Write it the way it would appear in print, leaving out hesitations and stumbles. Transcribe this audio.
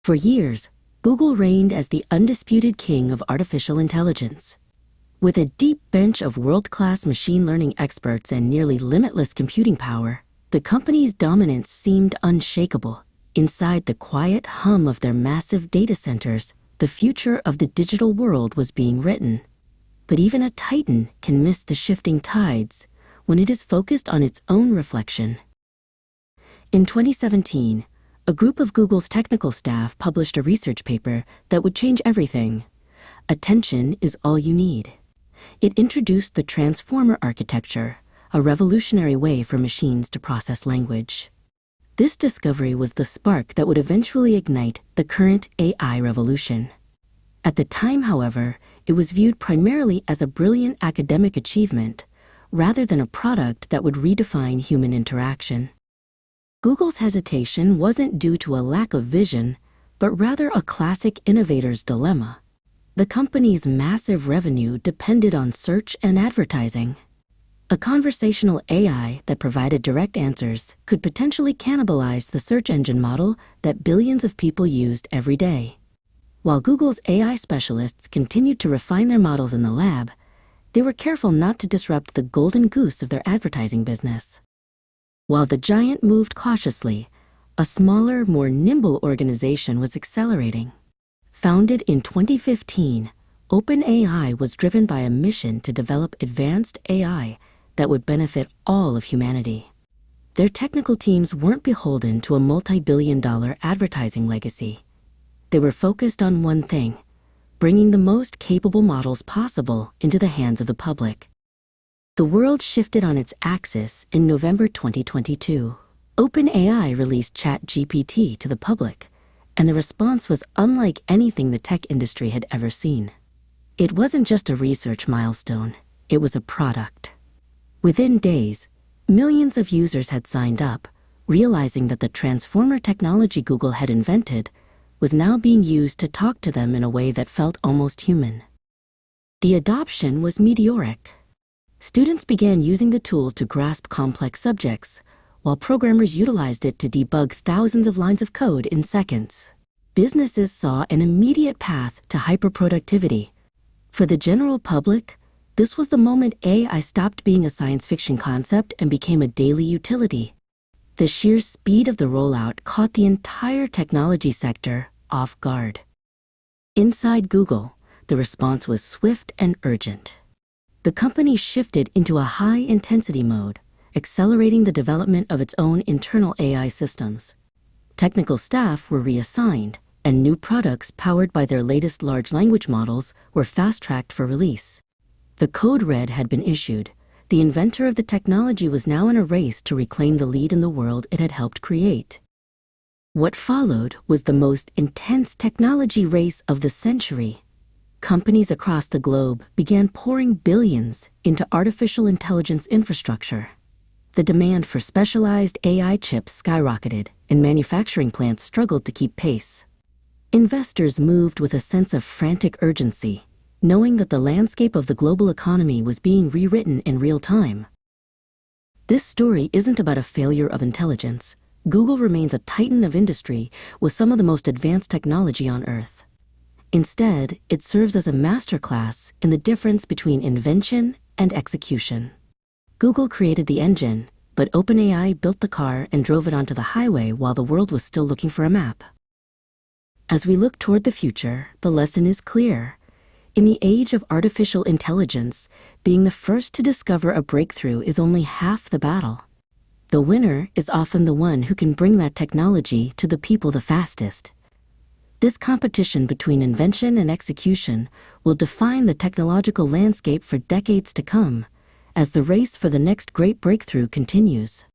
For years, Google reigned as the undisputed king of artificial intelligence. With a deep bench of world-class machine learning experts and nearly limitless computing power, the company's dominance seemed unshakable. Inside the quiet hum of their massive data centers, the future of the digital world was being written. But even a titan can miss the shifting tides when it is focused on its own reflection. In 2017, a group of Google's technical staff published a research paper that would change everything. Attention is all you need. It introduced the transformer architecture, a revolutionary way for machines to process language. This discovery was the spark that would eventually ignite the current AI revolution. At the time, however, it was viewed primarily as a brilliant academic achievement, rather than a product that would redefine human interaction. Google's hesitation wasn't due to a lack of vision, but rather a classic innovator's dilemma. The company's massive revenue depended on search and advertising. A conversational AI that provided direct answers could potentially cannibalize the search engine model that billions of people used every day. While Google's AI specialists continued to refine their models in the lab, they were careful not to disrupt the golden goose of their advertising business. While the giant moved cautiously, a smaller, more nimble organization was accelerating. Founded in 2015, OpenAI was driven by a mission to develop advanced AI that would benefit all of humanity. Their technical teams weren't beholden to a multi-billion-dollar advertising legacy. They were focused on one thing: bringing the most capable models possible into the hands of the public. The world shifted on its axis in November 2022. OpenAI released Chatgpt to the public, and the response was unlike anything the tech industry had ever seen. It wasn't just a research milestone, it was a product. Within days, millions of users had signed up, realizing that the transformer technology Google had invented was now being used to talk to them in a way that felt almost human. The adoption was meteoric. Students began using the tool to grasp complex subjects, while programmers utilized it to debug thousands of lines of code in seconds. Businesses saw an immediate path to hyperproductivity. For the general public, this was the moment AI stopped being a science fiction concept and became a daily utility. The sheer speed of the rollout caught the entire technology sector off guard. Inside Google, the response was swift and urgent. The company shifted into a high-intensity mode, accelerating the development of its own internal AI systems. Technical staff were reassigned, and new products powered by their latest large language models were fast-tracked for release. The code red had been issued. The inventor of the technology was now in a race to reclaim the lead in the world it had helped create. What followed was the most intense technology race of the century. Companies across the globe began pouring billions into artificial intelligence infrastructure. The demand for specialized AI chips skyrocketed, and manufacturing plants struggled to keep pace. Investors moved with a sense of frantic urgency, knowing that the landscape of the global economy was being rewritten in real time. This story isn't about a failure of intelligence. Google remains a titan of industry with some of the most advanced technology on Earth. Instead, it serves as a masterclass in the difference between invention and execution. Google created the engine, but OpenAI built the car and drove it onto the highway while the world was still looking for a map. As we look toward the future, the lesson is clear. In the age of artificial intelligence, being the first to discover a breakthrough is only half the battle. The winner is often the one who can bring that technology to the people the fastest. This competition between invention and execution will define the technological landscape for decades to come, as the race for the next great breakthrough continues.